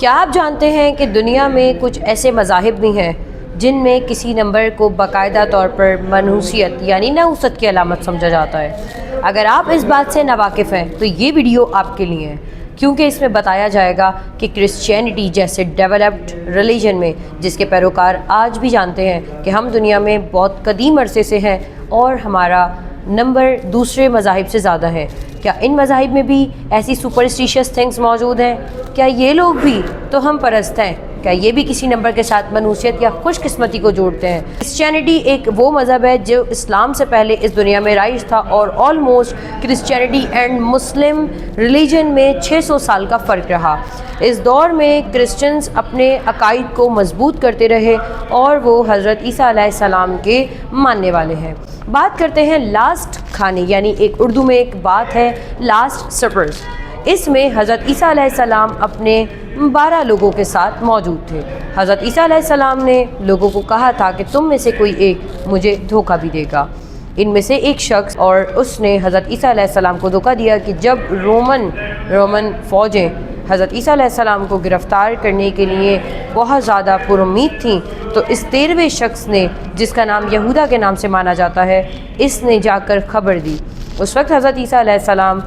کیا آپ جانتے ہیں کہ دنیا میں کچھ ایسے مذاہب بھی ہیں جن میں کسی نمبر کو باقاعدہ طور پر منحوسیت یعنی نحوست کی علامت سمجھا جاتا ہے؟ اگر آپ اس بات سے ناواقف ہیں تو یہ ویڈیو آپ کے لیے ہے، کیونکہ اس میں بتایا جائے گا کہ کرسچینٹی جیسے ڈیولپڈ ریلیجن میں، جس کے پیروکار آج بھی جانتے ہیں کہ ہم دنیا میں بہت قدیم عرصے سے ہیں اور ہمارا نمبر دوسرے مذاہب سے زیادہ ہے، کیا ان مذاہب میں بھی ایسی سپرسٹیشیس تھنگس موجود ہیں؟ کیا یہ لوگ بھی تو ہم پرست ہیں؟ کیا یہ بھی کسی نمبر کے ساتھ منحوسیت یا خوش قسمتی کو جوڑتے ہیں؟ کرسچینٹی ایک وہ مذہب ہے جو اسلام سے پہلے اس دنیا میں رائج تھا، اور almost Christianity and Muslim religion میں 600 سال کا فرق رہا۔ اس دور میں کرسچنز اپنے عقائد کو مضبوط کرتے رہے اور وہ حضرت عیسیٰ علیہ السلام کے ماننے والے ہیں۔ بات کرتے ہیں لاسٹ کھانے، یعنی ایک اردو میں ایک بات ہے لاسٹ سپرز۔ اس میں حضرت عیسیٰ علیہ السلام اپنے 12 لوگوں کے ساتھ موجود تھے۔ حضرت عیسیٰ علیہ السلام نے لوگوں کو کہا تھا کہ تم میں سے کوئی ایک مجھے دھوکہ بھی دے گا۔ ان میں سے ایک شخص، اور اس نے حضرت عیسیٰ علیہ السلام کو دھوکہ دیا کہ جب رومن فوجیں حضرت عیسیٰ علیہ السلام کو گرفتار کرنے کے لیے بہت زیادہ پر امید تھیں، تو اس 13ویں شخص نے، جس کا نام یہودا کے نام سے مانا جاتا ہے، اس نے جا کر خبر دی۔ اس وقت حضرت عیسیٰ علیہ السلام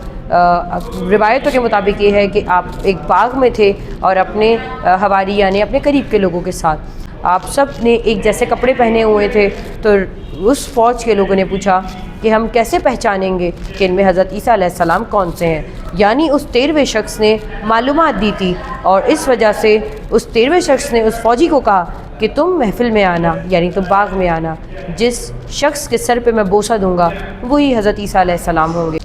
روایتوں کے مطابق یہ ہے کہ آپ ایک باغ میں تھے اور اپنے حواری یعنی اپنے قریب کے لوگوں کے ساتھ آپ سب نے ایک جیسے کپڑے پہنے ہوئے تھے، تو اس فوج کے لوگوں نے پوچھا کہ ہم کیسے پہچانیں گے کہ ان میں حضرت عیسیٰ علیہ السلام کون سے ہیں؟ یعنی اس 13ویں شخص نے معلومات دی تھی، اور اس وجہ سے اس 13ویں شخص نے اس فوجی کو کہا کہ تم محفل میں آنا، یعنی تم باغ میں آنا، جس شخص کے سر پہ میں بوسہ دوں گا وہی حضرت عیسیٰ علیہ السلام ہوں گے۔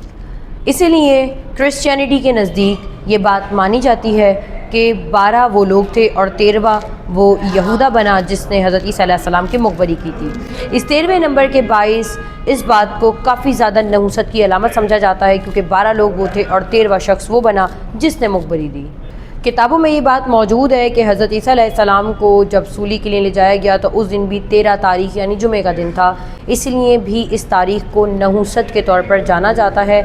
اسی لیے کرسچینٹی کے نزدیک یہ بات مانی جاتی ہے کہ 12 وہ لوگ تھے اور 13واں وہ یہودا بنا جس نے حضرت عیسیٰ علیہ السلام کی مخبری کی تھی۔ اس 13ویں نمبر کے باعث اس بات کو کافی زیادہ نحوست کی علامت سمجھا جاتا ہے، کیونکہ 12 لوگ وہ تھے اور 13واں شخص وہ بنا جس نے مخبری دی۔ کتابوں میں یہ بات موجود ہے کہ حضرت عیسیٰ علیہ السلام کو جب سولی کے لیے لے جایا گیا تو اس دن بھی 13 تاریخ یعنی جمعہ کا دن تھا، اس لیے بھی اس تاریخ کو نحوست کے طور پر جانا جاتا ہے۔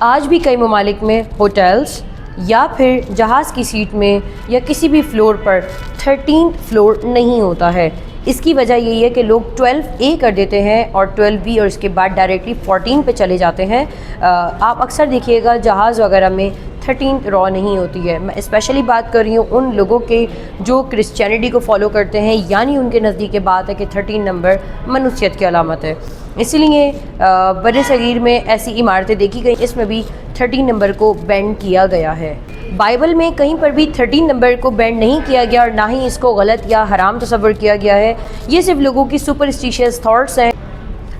آج بھی کئی ممالک میں ہوٹلز یا پھر جہاز کی سیٹ میں یا کسی بھی فلور پر 13 فلور نہیں ہوتا ہے۔ اس کی وجہ یہی ہے کہ لوگ 12A کر دیتے ہیں اور 12B اور اس کے بعد ڈائریکٹلی 14 پہ چلے جاتے ہیں۔ آپ اکثر دیکھیے گا جہاز وغیرہ میں 13 رو نہیں ہوتی ہے۔ میں اسپیشلی بات کر رہی ہوں ان لوگوں کے جو کرسچینٹی کو فالو کرتے ہیں، یعنی ان کے نزدیک یہ بات ہے کہ 13 نمبر منحوسیت کی علامت ہے۔ اسی لیے بر صغیر میں ایسی عمارتیں دیکھی گئی، اس میں بھی 13 نمبر کو بینڈ کیا گیا ہے۔ بائبل میں کہیں پر بھی 13 نمبر کو بینڈ نہیں کیا گیا اور نہ ہی اس کو غلط یا حرام تصور کیا گیا ہے۔ یہ صرف لوگوں کی سپرسٹیشیس تھاٹس ہیں۔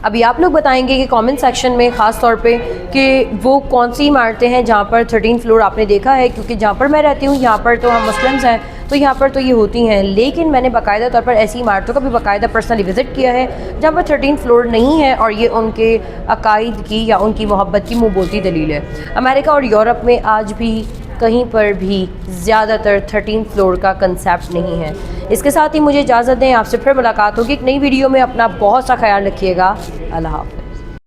ابھی آپ لوگ بتائیں گے کہ کامنٹ سیکشن میں خاص طور پہ کہ وہ کون سی عمارتیں ہیں جہاں پر 13 فلور آپ نے دیکھا ہے، کیونکہ جہاں پر میں رہتی ہوں یہاں پر تو ہم مسلمز ہیں تو یہاں پر تو یہ ہوتی ہیں، لیکن میں نے باقاعدہ طور پر ایسی عمارتوں کا بھی باقاعدہ پرسنلی وزٹ کیا ہے جہاں پر 13 فلور نہیں ہے، اور یہ ان کے عقائد کی یا ان کی محبت کی منہ بولتی دلیل ہے۔ امریکہ اور یورپ میں آج بھی کہیں پر بھی زیادہ تر 13 فلور کا کنسیپٹ نہیں ہے۔ اس کے ساتھ ہی مجھے اجازت دیں، آپ سے پھر ملاقات ہوگی ایک نئی ویڈیو میں۔ اپنا بہت سا خیال رکھیے گا۔ اللہ حافظ۔